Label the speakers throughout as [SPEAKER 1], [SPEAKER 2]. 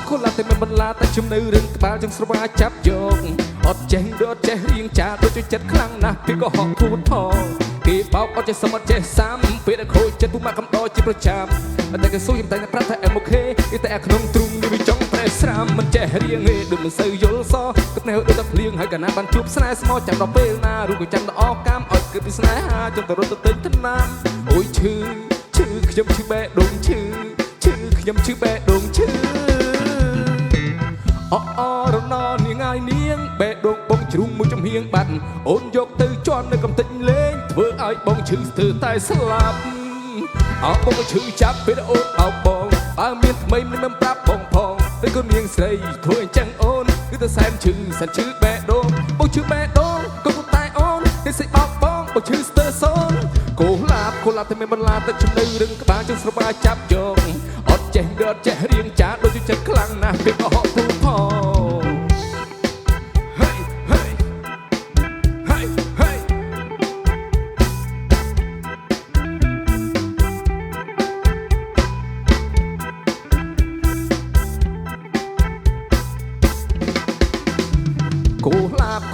[SPEAKER 1] ខូឡាតែមិនបន្លាតែជំនៅរឿងក្បាលចឹងស្រវាចាប់យកអត់ចេះដត់ចេះរៀងចាដូចជាចិត្តខ្លាំងណាស់ពីក៏ហក់ធូតផងគេបោកអត់ចេះសមត់ចេះសាំពេលដែលខូចចិត្តពុកម៉ាក់កំដរជាប្រចាំតែគេស៊ូយតែប្រាប់ថាអេមអូខេតែក្នុងទ្រូងនេះវាចង់ប្រេះស្រាមមិនចេះរៀងទេដូចមិនសូវយល់សគប់នេះដូចតែភ្លៀងហើយកាលណាបានជួបស្នេហ៍ស្មោះចាំដល់ពេលណាឬក៏ចាំដល់អកម្មឲ្យគិតពីស្នេហាចង់ទៅរត់ទៅទិញថ្នាំអូយឈឺខ្ញុំឈឺបែដងឈឺខ្ញុំឈឺបែដងឈឺអរណនាងហើយនាងបែដងបងជ្រុងមួយចំហៀងបាត់អូនយកទៅជន់នៅកំតិចលេងធ្វើឲ្យបងឈឺស្ទើរតែស្លាប់បងឈឺចាប់ពេលអូនបោកបងបើមានថ្មីមិនប្រាប់បងផងតែកូននាងស្រីធ្វើអញ្ចឹងអូនគឺតែសែនឈឺបែដងបងឈឺបែដងក៏តែអូនគេសិបោកបងឈឺស្ទើរសូនកូឡាបតែមិនបន្លាទឹកជំនឿរឿងក្បាលចង់ស្រវាចាប់យកអត់ចេះដត់ចេះរៀងចាដូចជាចិត្តខ្លាំងណាស់ពេលក៏ហក់ទូផង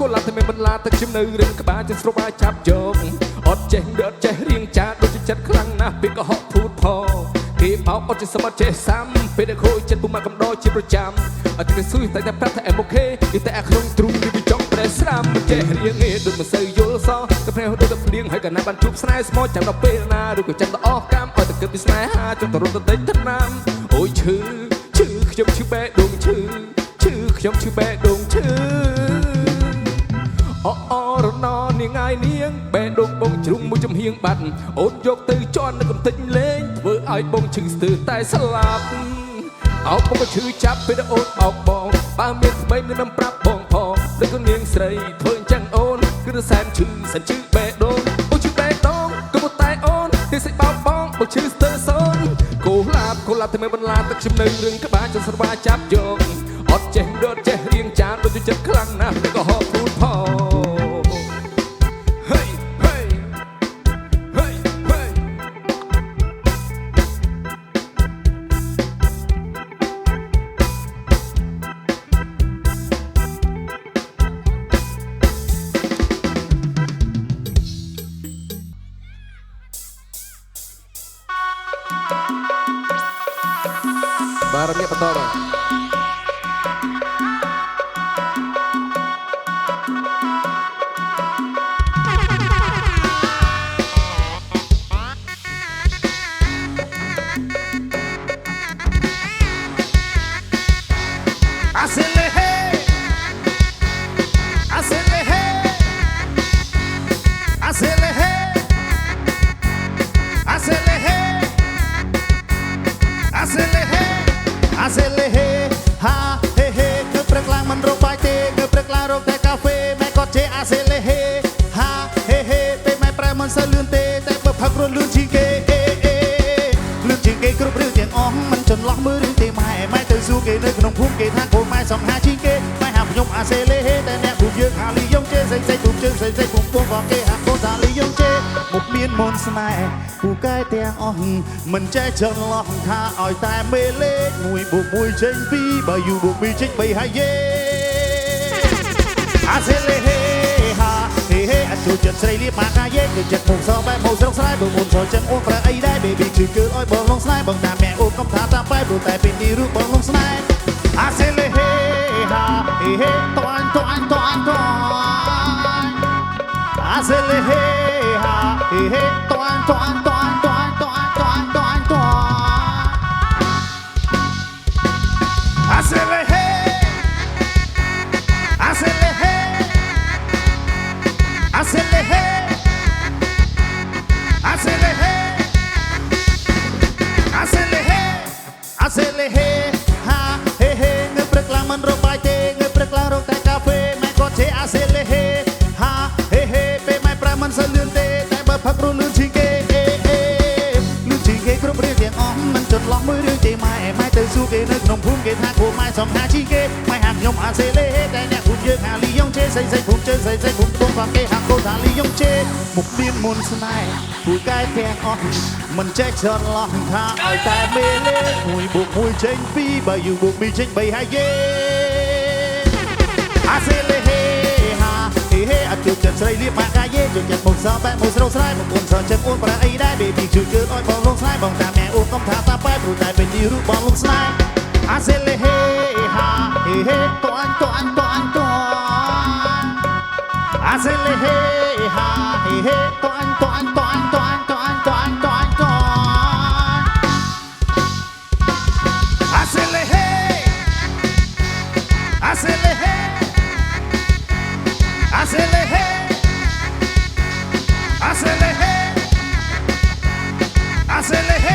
[SPEAKER 1] កូឡាតែមិនបន្លាទឹកជំនឿរឿងក្បាលចង់ស្រវាចាប់យកអត់ចេះដត់ចេះរៀងចាដូចជាចិត្តខ្លាំងណាស់ពេលក៏ហក់ធូតផងគេបោកអត់ចេះសមត់ចេះសាំពេលដែលខូចចិត្តពុកម៉ាក់កំដរជាប្រចាំអត់គេស៊ូយតែប្រាប់ថាអេមអូខេតែក្នុងទ្រូងនេះវាចង់ប្រេះស្រាមមិនចេះរៀងទេដូចមិនសូវយល់សតែភ្នែកដូចតែភ្លៀងហើយកាលណាបានជួបស្នេហ៍ស្មោះចាំដល់ពេលណាឬក៏ចាំដល់អកម្មឲ្យតែគិតពីស្នេហាចង់ទៅរត់ទៅទិញថ្នាំអូយឈឺខ្ញុំឈឺបែដងឈឺខ្ញុំឈឺបែដងឈឺអរណនាងហើយនាងបែដងបងជ្រុងមួយចំហៀងបាត់អូនយកទៅជន់នៅកំតិចលេងធ្វើឲ្យបងឈឺស្ទើរតែស្លាប់បងក៏ឈឺចាប់ពេលអូនបោកបងបើមានថ្មីមិនប្រាប់បងផងដូចកូននាងស្រីធ្វើអញ្ចឹងអូនគឺតែសែនឈឺបែដងបងឈឺបែដងក៏តែអូនគេសិបោកបងឈឺស្ទើរសូនកូឡាបតែមិនបន្លាទឹកជំនឿរឿងក្បាលចង់ស្រវាចាប់យកអត់ចេះដត់ចេះរៀងចាដូចជាចិត្តខ្លាំងណាស់ក៏ហក់ធូតផងបាទរំលឹកបន្តបាទគេនៅក្នុងភូមិគេថាកូនម៉ែសំហាជីគេម៉ែហាខ្ញុំអាសេលេហេតែអ្នកភូមិយើងហាលីយ៉ុងជេសេភូមិជើងសេភូមិពងផងគេហាកូនថាលីយ៉ុងជេមកមានមនស្នេហ៍ពូកែទាំងអស់មិនចេះចន្លោះថាឲ្យតែមេលេខ1 + 1 ចេញ2បើយូរបូក2ចេញ3ហើយយេអាសេលេហេហាហេហេអត់ជួយចិត្តស្រីលៀបមកកាយេគឺចិត្តពុកសបែបមកស្រស់ស្រាយបើមុនចូលចិត្តអូនប្រអីដែរ baby គឺគឺឲ្យបងលងស្នេហ៍បងតាមម៉ែអូនកុំថាតាមបែបព្រោះតែពេលនេះរូបបងលងស្នេហ៍អាសេលេហេហាហេហេតួនអាសេលេហេហាហេហេតួនអាសេលេហេអាសេលេហេអាសេលេហេអាសេលេហេអាសេលេហេអាសេលេហេហាហេហេងើបព្រឹកឡើងមិនរកបាយទេងើបព្រឹកឡើងរកតែកាហ្វេម៉ែគាត់ជេអាសេលេហេហាហេហេពេលម៉ែប្រាមិនសូវលឿនទេតែបើផឹករលឿនជាងគេលឿនជាងគេគ្រប់រៀងទាំងអស់មិនចន្លោះមួយរឿងទេម៉ែទៅសួរគេនៅក្នុងភូមិគេថាគូម៉ែសំហាជីគេម៉ែហាខ្ញុំអាសេលេហេតែអ្នកភូមិយើងហាលីយ៉ុងជេសេភូមិជើងសេភូមិ
[SPEAKER 2] ความเกหักโคตาลียงเจมุกเบียนมุนสนายผู้กายแพงอ่อนมันแจ็คชอนลองทางเอาแต่เมเล่มวยบุกมวยเชงปีใบอยู่บุกมีเชงใบให้เย่อาเซเลเฮฮาเฮเฮอาจุดจัดใส่เรียบมากายเย่จุดจัดมุกสาวแปะมุกสาวสายมุกคนสอนจัดอ้วนประไอได้เบบี้จุดเกินอ้อยบอลลงสายบองตาแม่อ้วนต้องทาตาไปผู้ตายเป็นดีรูปบอลลงสายอาเซเลเฮฮาเฮเฮตัวอันตัวอันตัวอันตัวอาเซเลเฮฮาเฮเฮตัวอันตัวอันตัวอันตัวอันตัวอันตัวอันตัวอันตัวอาเซเลเฮอาเซเลเฮอาเซเลเฮอาเซเลเฮอาเซเลเฮ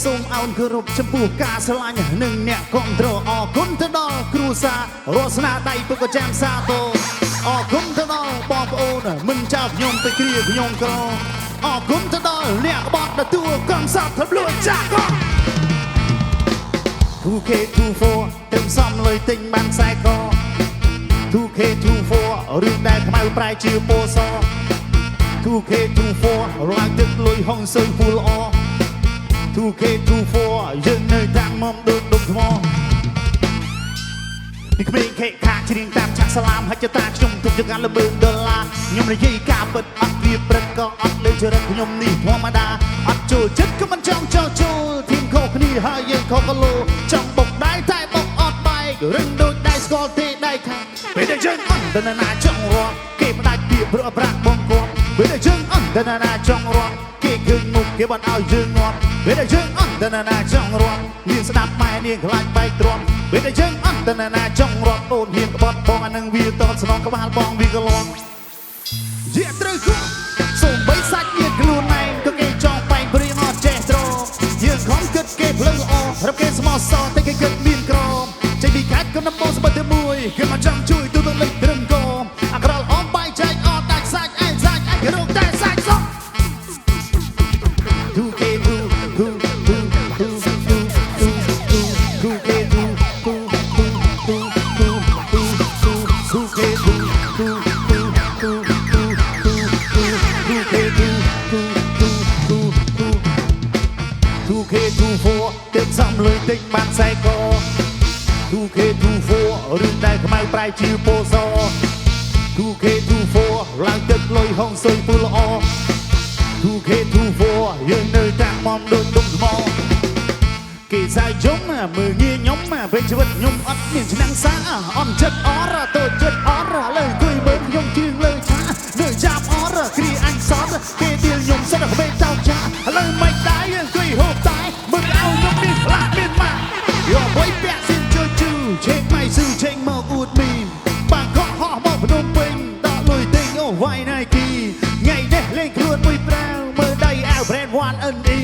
[SPEAKER 2] សូមអោនគោរពចំពោះការស្រឡាញ់នឹងអ្នកគ្រប់គ្រងអរគុណទៅដល់គ្រួសាររស់ស្នាដៃពុកចាំសាទរអរគុណទៅដល់បងប្អូនមិនចោលខ្ញុំទៅគ្រាខ្ញុំក្រអរគុណទៅដល់អ្នកបត់ទទួលកំសត់ធ្លួចចាក់ក 2K24 ទៅសំលុយទិញបានខ្សែក 2K24 រឿងដែលខ្មៅប្រែជាពណ៌ស 2K24 ឡើងទឹកលុយហុងស៊ុយពូល្អ 2K24 យើងនៅតាមមុំដូចដុំថ្មនេះក្មេងខេខាច្រៀងតាមឆាក់សាឡាមហិចតាខ្ញុំទុកចង្អានល្បឿនដុល្លារខ្ញុំនិយាយការពិតអត់វាព្រឹកក៏អត់លើចរិតខ្ញុំនេះធម្មតាអត់ចូលចិត្តក៏មិនចង់ចូលทีมខុសគ្នាហើយយើងខុសគីឡូចង់បុកដៃតែបុកអត់បែករឹងដូចដៃស្គាល់ទេដៃខាងពេលដែលយើងអន្តរណាចង់រត់គេផ្ដាច់ពីព្រោះប្រាក់បងគាត់ពេលដែលយើងអន្តរណាចង់រត់គេឃើញមុខគេបាត់ឲ្យយើងងាប់ពេលដែលយើងអន្តរណាចង់រត់មានស្ដាប់ម៉ែនាងខ្លាចបែកទ្រាំពេលដែលយើងអន្តរណាចង់រត់អូនហ៊ានក្បត់បងអានឹងវាតតស្នងក្បាលបងវាក៏លងជាត្រូវគាត់សូមបីសាច់មានខ្លួនឯងក៏គេចង់បែកព្រៀងអត់ចេះត្រង់យើងខំគិតគេភ្លឺល្អរកគេស្មោះសរតែគេគិតមានក្រមចេញពីខាត់ក៏នំបងស្បិតតែមួយគេមកចង់ជួយទូទៅលេចត្រឹមកមអាក្រល់អមបែកចែកអត់ដាច់សាច់ឯងសាច់ឯងរកតែសាច់សោះ 2K2 ទឹកសំលុយទិញបានខ្សែក 2K24 រឿងដែលខ្មៅប្រែជាពណ៌ស 2K24 ឡើងទឹកលុយហុងស៊ុយពូល្អ 2K24 យើងនៅតាមមុំដូចដុំថ្មគេសាយយំមើងងាយខ្ញុំពេលជីវិតខ្ញុំអត់មានឆ្នាំងសាអន់ចិត្តអរតូចចិត្តអរលើគួយមើលខ្ញុំជឿងលើឆានៅចាប់អរគ្រាអញសតគេទៀលខ្ញុំសិនក្បេតោចាឥឡូវមិនដែរយើងគួយហូបតែមើលឲ្យខ្ញុំមានផ្លាស់មានម៉ាក់យកបុយពាក់ស៊ីនជឿជឿឆេកម៉ៃស៊ឺឆេកមកអួតមីមបាងកកហោះមកភ្នំពេញដាក់លុយទិញអូវាយណៃគីថ្ងៃនេះលេងខ្លួនមួយប្រាវមើលដៃអាវ brand 1NE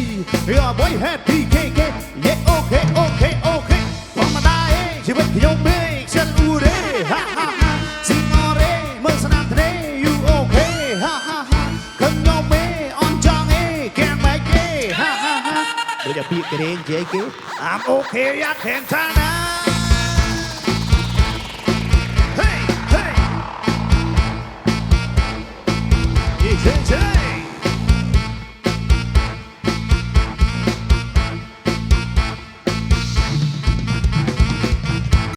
[SPEAKER 2] យកបុយ happy KK យេអូខេអូខេអូខេធម្មតាអេជីវិតខ្ញុំមេខ្ជិលអ៊ូរេហាហាហាស៊ីងអរេមើលស្នាមធ្នេ you okay ហាហាហាខឹងខ្ញុំមេអន់ចង់អេកាំបែកគេហាហាហាដូចតែពាក្យក្រែងជ័យគេ I'm okay យ៉ាខែនថាណា